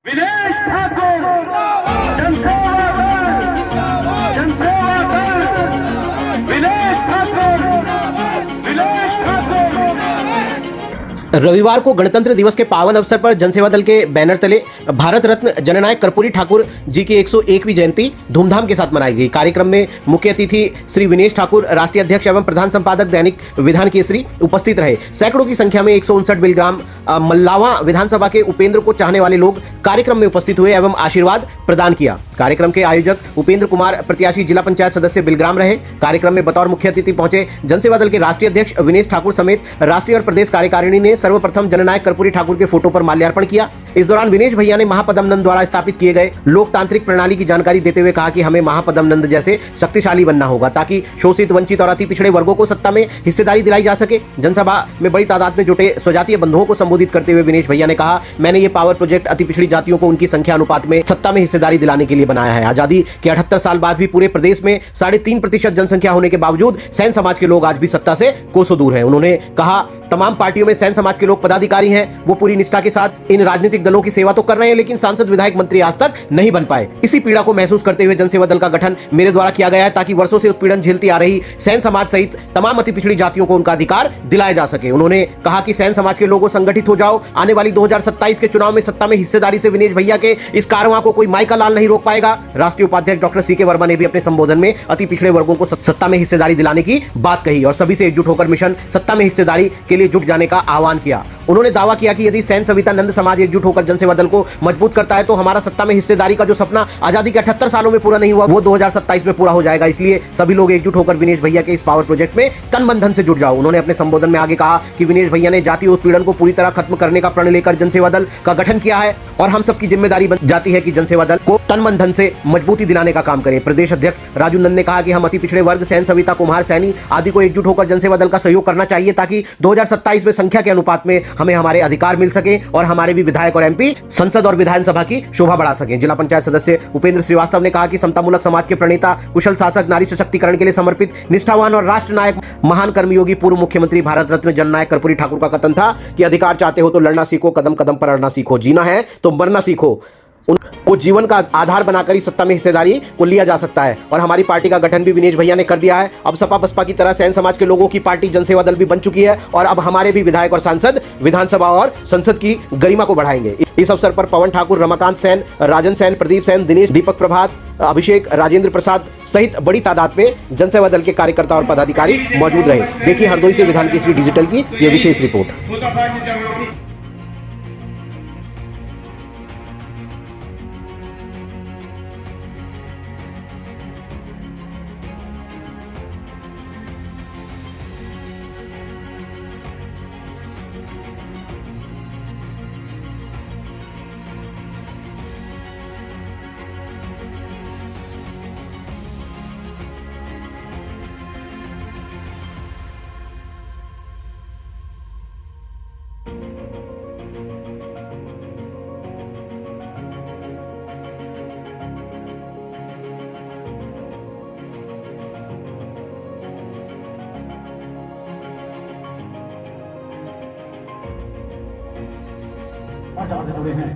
विनेश ठाकुर जनसेवा दल विनेश ठाकुर रविवार को गणतंत्र दिवस के पावन अवसर पर जनसेवा दल के बैनर तले भारत रत्न जननायक कर्पूरी ठाकुर जी की 101वीं जयंती धूमधाम के साथ मनाई गई। कार्यक्रम में मुख्य अतिथि श्री विनेश ठाकुर, राष्ट्रीय अध्यक्ष एवं प्रधान संपादक दैनिक विधान केसरी उपस्थित रहे। सैकड़ों की संख्या में 159 बिलग्राम मल्लावा विधानसभा के उपेंद्र को चाहने वाले लोग कार्यक्रम में उपस्थित हुए एवं आशीर्वाद प्रदान किया। कार्यक्रम के आयोजक उपेंद्र कुमार प्रत्याशी जिला पंचायत सदस्य बिलग्राम रहे। कार्यक्रम में बतौर मुख्य अतिथि पहुंचे जनसेवा दल के राष्ट्रीय अध्यक्ष विनेश ठाकुर समेत राष्ट्रीय और प्रदेश कार्यकारिणी ने सर्वप्रथम जननायक कर्पूरी ठाकुर के फोटो पर माल्यार्पण किया। इस दौरान विनेश भैया ने महापदम नंद द्वारा स्थापित किए गए लोकतांत्रिक प्रणाली की जानकारी देते हुए कहा कि हमें महापदम नंद जैसे शक्तिशाली बनना होगा ताकि शोषित, वंचित और अति पिछड़े वर्गों को सत्ता में हिस्सेदारी दिलाई जा सके। जनसभा में बड़ी तादाद में जुटे स्वजातीय बंधुओं को संबोधित करते हुए विनेश भैया ने कहा, मैंने ये पावर प्रोजेक्ट अति पिछड़ी जातियों को उनकी संख्या अनुपात में सत्ता में हिस्सेदारी दिलाने के लिए बनाया है। आजादी के 78 साल बाद भी पूरे प्रदेश में 3.5% जनसंख्या होने के बावजूद सैन समाज के लोग आज भी सत्ता से कोसों दूर हैं। उन्होंने कहा, तमाम पार्टियों में सैन समाज के लोग पदाधिकारी हैं, वो पूरी निष्ठा के साथ इन राजनीतिक दलों की सेवा तो कर रहे हैं, लेकिन सांसद, विधायक, मंत्री आज तक नहीं बन पाए। इसी पीड़ा को महसूस करते हुए जनसेवा दल का गठन मेरे द्वारा किया गया है ताकि वर्षों से उत्पीड़न झेलती आ रही सैन समाज सहित तमाम अति पिछड़ी जातियों को उनका अधिकार दिलाया जा सके। उन्होंने कहा कि सैन समाज के लोगों संगठित हो जाओ, आने वाली 2027 के चुनाव में सत्ता में हिस्सेदारी से विनेश भैया के इस कारवां को कोई माई का लाल नहीं रोक पाएगा। राष्ट्रीय उपाध्यक्ष डॉक्टर सीके वर्मा ने भी अपने संबोधन में अति पिछड़े वर्गों को सत्ता में हिस्सेदारी दिलाने की बात कही और सभी से एकजुट होकर मिशन सत्ता में हिस्सेदारी के लिए जुट जाने का आह्वान किया। उन्होंने दावा किया कि यदि सैन सविता नंद समाज एकजुट होकर जनसेवा दल को मजबूत करता है तो हमारा सत्ता में हिस्सेदारी का जो सपना आजादी के 78 सालों में पूरा नहीं हुआ वो 2027 में पूरा हो जाएगा। इसलिए सभी लोग एकजुट होकर विनेश भैया के इस पावर प्रोजेक्ट में तन मन धन से जुट जाओ। उन्होंने अपने संबोधन में आगे कहा कि विनेश भैया ने जातीय उत्पीड़न को पूरी तरह खत्म करने का प्रण लेकर जनसेवा दल का गठन किया है और हम सबकी जिम्मेदारी बन जाती है कि जनसेवा दल को तन मन धन से मजबूती दिलाने का काम करें। प्रदेश अध्यक्ष राजू नंद ने कहा कि हम अति पिछड़े वर्ग, सैन सविता, कुम्हार, सैनी आदि को एकजुट होकर जनसेवा दल का सहयोग करना चाहिए ताकि 2027 में संख्या के अनुपात में हमें हमारे अधिकार मिल सके और हमारे भी विधायक और एमपी संसद और विधानसभा की शोभा बढ़ा सके। जिला पंचायत सदस्य उपेंद्र श्रीवास्तव ने कहा कि समतामूलक समाज के प्रणेता, कुशल शासक, नारी सशक्तिकरण के लिए समर्पित, निष्ठावान और राष्ट्र नायक, महान कर्मयोगी पूर्व मुख्यमंत्री भारत रत्न जननायक कर्पूरी ठाकुर का कथन था कि अधिकार चाहते हो तो लड़ना सीखो, कदम कदम पर अड़ना सीखो, जीना है तो मरना सीखो। उनको जीवन का आधार बनाकर ही सत्ता में हिस्सेदारी को लिया जा सकता है और हमारी पार्टी का गठन भी विनेश भैया ने कर दिया है। अब सपा बसपा की तरह सैन समाज के लोगों की पार्टी जनसेवा दल भी बन चुकी है और अब हमारे भी विधायक और सांसद विधानसभा और संसद की गरिमा को बढ़ाएंगे। इस अवसर पर पवन ठाकुर, रमाकांत सैन, राजन सैन, प्रदीप सैन, दिनेश, दीपक प्रभात, अभिषेक, राजेंद्र प्रसाद सहित बड़ी तादाद में जनसेवा दल के कार्यकर्ता और पदाधिकारी मौजूद रहे। देखिए हरदोई से विधान केसरी डिजिटल की यह विशेष रिपोर्ट। जुड़े हैं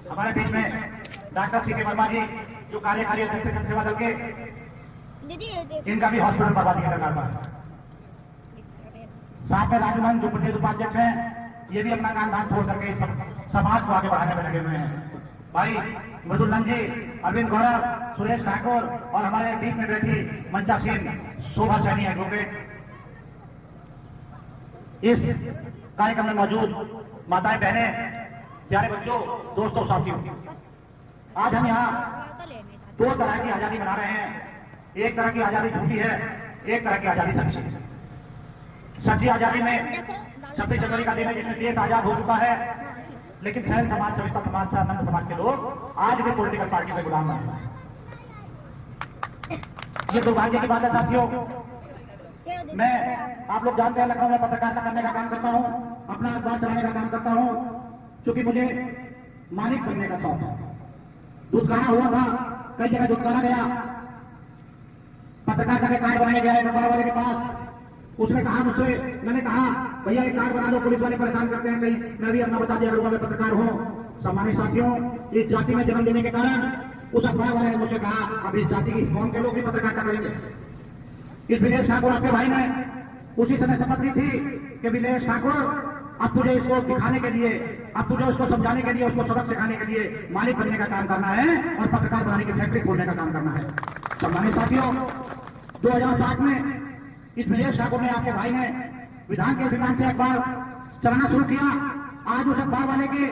हमारे बीच में डॉक्टर सीके वर्मा जी जो कार्यकारी अध्यक्ष जनसेवा दल के, इनका भी हॉस्पिटल बर्बादी का कारण है। साथ में राजूमन जो प्रदेश उपाध्यक्ष हैं, ये भी अपना काम धाम छोड़ करके समाज को आगे बढ़ाने में लगे हुए हैं। भाई मृदुल जी, अरविंद गौरव, सुरेश ठाकुर और हमारे बीच में बैठी मंचा सिंह, शोभा सैनी एडवोकेट, इस कार्यक्रम में मौजूद माताएं, बहनें, प्यारे बच्चों, दोस्तों, साथियों, आज हम यहाँ दो तरह की आजादी मना रहे हैं। एक तरह की आजादी झूठी है, एक तरह की आजादी सच्ची है। सच्ची आजादी में 26 जनवरी का दिन है जिसमें देश आजाद हो चुका है, लेकिन सैन समाज, सविता समाज, नंद समाज के लोग आज भी पॉलिटिकल पार्टी में गुलाम हैं। ये दुर्भाग्य की बात है साथियों। मैं, आप लोग जानते हैं, लखनऊ में पत्रकारिता करने का काम करता हूँ, अपना अखबार चलाने का काम करता हूँ, क्योंकि मुझे मालिक बनने का शौक है। दुदकाना हुआ था, कई जगह दुदकाना गया, पत्रकारिता के कार्ड बनाने गया नंबर वाले के पास। उसने कहा मुझसे, मैंने कहा भैया एक कार्ड बना दो, पुलिस वाले परेशान करते हैं, कहीं मैं भी अपना बता दिया करूंगा मैं पत्रकार हूँ। सम्मानित साथियों, इस जाति में जन्म लेने के कारण उस अखबार वाले ने मुझे कहा अब इस जाति की इस कौम के लोग भी पत्रकारिता करेंगे। इस विनेश ठाकुर आपके भाई ने उसी समय शपथ ली थी कि विनेश ठाकुर अब तुझे इसको दिखाने के लिए, अब तुझे उसको समझाने के लिए, उसको सबक सिखाने के लिए मालिक बनने का काम करना है और पत्रकार बनाने की फैक्ट्री खोलने का काम करना है। सम्मानित साथियों, 2007 में इस विनेश ठाकुर ने, आपके भाई ने विधान के अधिकार से अखबार चलाना शुरू किया। आज उस अखबार वाले के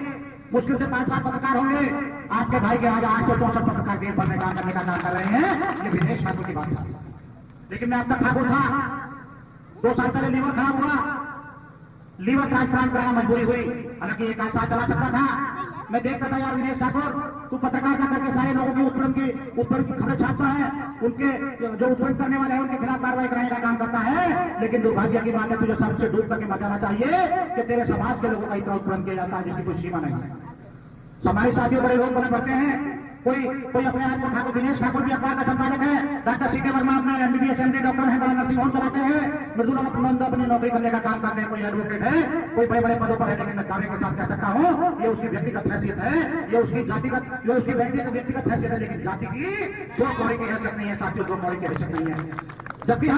मुश्किल से 5-7 पत्रकार होंगे, आपके भाई के आज 864 पत्रकार गेम पर काम करने का काम कर रहे हैं। ये विनेश ठाकुर की बात था। लेकिन मैं अब तक ठाकुर था, 2 साल पहले लीवर खराब हुआ, लीवर ट्रांसप्लांट कराना मजबूरी हुई। हालांकि एक आध साल चला सकता था। मैं देखता था यार विनेश ठाकुर, तू पत्रकारिता करके सारे लोगों की उत्पन्न की खबर छापता है, उनके जो उत्पन्न करने वाले हैं उनके खिलाफ कार्रवाई कराने का काम करता है। लेकिन दुर्भाग्य की बात है, तुझे सबसे डूब करके मर जाना चाहिए कि तेरे समाज के लोगों का इतना उत्पन्न किया जाता है जिसकी कोई सीमा नहीं है। हमारे साथियों बड़े लोग बने पड़ते हैं। कोई अपने आप को ठाकुर, विनेश ठाकुर भी अखबार का संपादक है। डॉक्टर सीके वर्मा अपने MBBS MD डॉक्टर है, बड़ा नर्सिंग होम चलाते हैं। मृदुला नंद अपनी नौकरी करने का काम करते हैं। कोई एडवोकेट है, कोई बड़े बड़े पदों पर है। लेकिन मैं दावे के साथ कह सकता हूँ ये उसकी व्यक्तिगत हैसियत है, ये उसकी जातिगत, ये उसकी व्यक्तिगत हैसियत है। लेकिन जाति की 2 कौड़ी की हैसियत नहीं है साथियों, 2 कौड़ी की हैसियत नहीं है। जबकि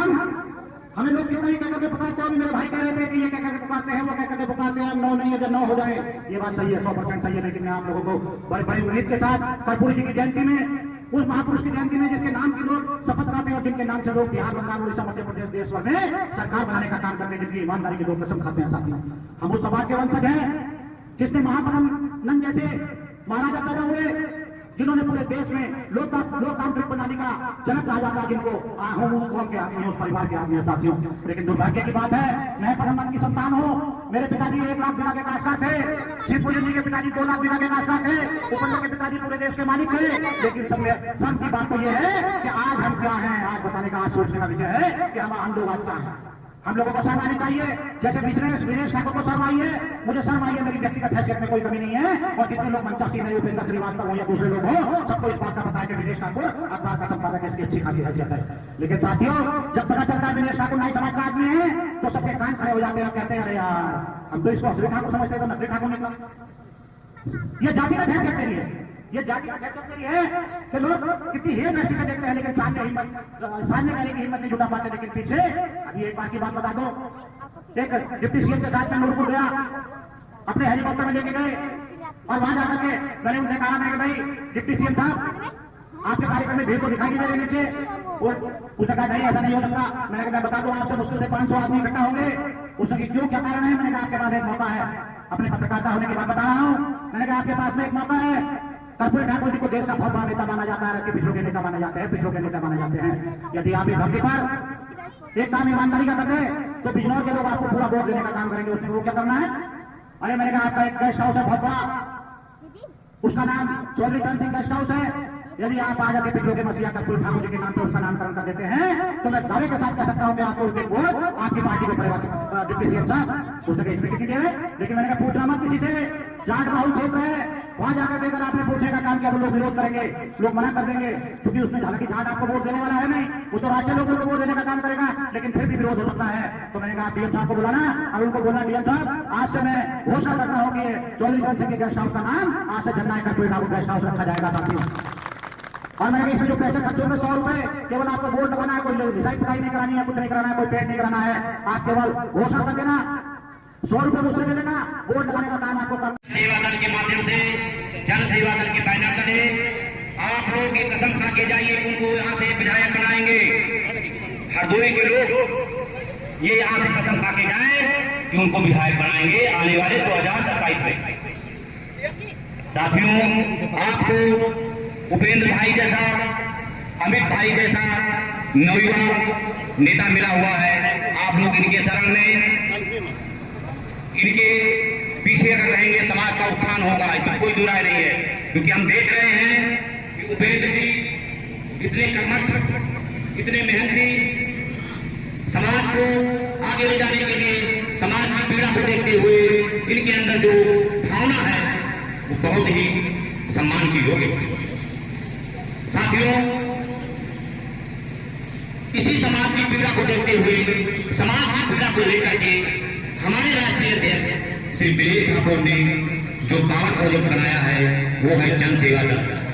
हमें लोग कितना ही कह करके पुकारते हैं। मेरे भाई कह रहे थे कि ये कह करके पुकारते हैं, वो कह करके पुकारते हैं, 9 नहीं है जब 9 हो जाए। ये बात सही है, 100% सही है। लेकिन मैं आप लोगों को बड़ी बड़ी उम्मीद के साथ कर्पूरी जी की जयंती में, उस महापुरुष की जयंती में जिसके नाम की लोग शपथ खाते हैं और जिनके नाम से लोग बिहार, बंगाल, उड़ीसा, मध्य प्रदेश, देश भर में सरकार बनाने का काम करते हैं, जिनकी ईमानदारी की 2 कसम खाते हैं साथियों। हम उस समाज के वंशज हैं जिसने महापरम नंद जैसे महाराजा पैदा हुए, जिन्होंने पूरे देश में लोकतांत्रिक प्रणाली का जनक कहा जाता है, जिनको हम उस कौम के आदमी, उस परिवार के आदमी हैं साथियों। लेकिन दुर्भाग्य की बात है, मैं परम की संतान हूँ। मेरे पिताजी 1 लाख बीघा के काश्तकार थे, शिवपुरी जी के पिताजी 2 लाख बीघा के काश्तकार थे, उपन्या के पिताजी पूरे देश के मालिक थे। लेकिन सब की बात तो यह है कि आज हम क्या हैं, आज बताने का, आज सोचने का विषय है कि हम लोग आज क्या हैं। हम लोगों को शर्म आनी चाहिए, जैसे विनेश ठाकुर को शर्म आई है, मुझे शर्म आई है। मेरी व्यक्तिगत हैसियत में कोई कमी नहीं है। और जितने लोग मंचासी नहीं, उपेंद्र श्रीवास्तव हो या दूसरे लोग हो, सबको इस बात का पता है कि विनेश ठाकुर अखबार का संपादक, इसकी अच्छी खासी हैसियत है। लेकिन साथियों, जब पता चलता है विनेश ठाकुर नाई समाज का आदमी है, तो सबके कान खड़े हो जाते हैं, कहते हैं अरे यार हम तो इसको असली ठाकुर समझते हैं, तो नकली ठाकुर निकला। ये जातिगत हैसियत मेरी है, ये जातिगत हैसियत मेरी है कि लोग कितनी ही दृष्टि से देखते हैं, लेकिन सामने करने की हिम्मत नहीं जुटा पाते। लेकिन पीछे अभी एक बात की बात बता दो, एक डिप्टी सीएम के साथ में नूरपुर गया, अपने हेलीकॉप्टर में लेके गए और वहां जाकर के मैंने उनसे कहा, मैं भाई डिप्टी सीएम साहब आपके कार्यक्रम में भीड़ को दिखाई नहीं दे रही नीचे। उसने कहा नहीं, ऐसा नहीं हो सकता। मैंने कहा मैं बता दूं, आपसे मुश्किल से 500 आदमी इकट्ठा होंगे। उसने कहा क्यों, क्या कारण है? मैंने कहा आपके पास एक मौका है, अपने पत्रकारिता होने की बात बता रहा हूँ। मैंने कहा आपके पास में एक मौका है। कर्पूरी ठाकुर जी को देश का बहुत बड़ा नेता माना जाता है, पिछड़ों के नेता माने जाते हैं, पिछड़ों के नेता माने जाते हैं। यदि आप इस धरती पर एक काम ईमानदारी का करते तो बिजनौर के लोग आपको पूरा वोट देने का काम करेंगे। उसमें वो क्या करना है? अरे मैंने कहा आपका एक गेस्ट हाउस है बहुत बड़ा, उसका नाम चौधरी चरण सिंह गेस्ट हाउस है। यदि आप आ जाके पिछड़ों के मसीहा कर्पूरी ठाकुर जी के नाम पर उसका नामकरण कर देते हैं, तो मैं दावे के साथ कह सकता हूँ कि आपको उसके वोट आपकी पार्टी को परिवर्तन डिप्टी सीएम साहब उसके इसमें किसी दे रहे। लेकिन मैंने कहा पूछना मत किसी से, जाट बहुल क्षेत्र है, वहां जाकर देकर आपने पूछने का काम किया तो लोग विरोध करेंगे, लोग मना कर देंगे, क्योंकि उसमें हालांकि जाट आपको वोट देने वाला है नहीं, वो तो राज्य लोगों को वोट देने का काम करेगा, लेकिन फिर भी विरोध हो सकता है। तो मैंने कहा डीएम साहब को बुलाना और उनको बोलना, डीएम साहब आज से मैं घोषणा करता हूँ कि चौधरी चरण सिंह के गेस्ट हाउस का नाम आज से जननायक कर्पूरी ठाकुर गेस्ट हाउस रखा जाएगा साथियों। और मैंने इसमें जो पैसे खर्च होंगे 100 रुपए, केवल आपको वोट लगाना है, कोई डिसाइड पढ़ाई नहीं करानी है, कुछ नहीं कराना है, कोई पेड नहीं कराना है, आप केवल घोषणा कर देना, 100 रुपए मुझसे ले लेना, वोट लगाने का काम आपको करना। सेवा दल के माध्यम से, जन सेवा दल के बैनर तले आप लोग की कसम खा के जाइए, उनको यहाँ से विधायक बनाएंगे। हरदोई के लोग ये यहाँ से कसम खा के जाए कि उनको विधायक बनाएंगे आने वाले 2027 में। साथियों, आपको उपेंद्र भाई जैसा, अमित भाई जैसा नौयुवा नेता मिला हुआ है। आप लोग इनके शरण में, इनके पीछे अगर रहेंगे समाज का उत्थान होगा, इसमें कोई दो राय नहीं है। क्योंकि हम देख रहे हैं कि उपेंद्र जी इतने कर्मठ, इतने मेहनती, समाज को आगे ले जाने के लिए, समाज की पीड़ा को देखते हुए इनके अंदर जो भावना है वो बहुत ही सम्मान की योग्य है। साथियों, इसी समाज की पीड़ा को देखते हुए, समाज की पीड़ा को लेकर के हमारे राष्ट्रीय अध्यक्ष श्री विनेश ठाकुर ने जो पावर प्रोजेक्ट बनाया है वो है जन सेवा दल।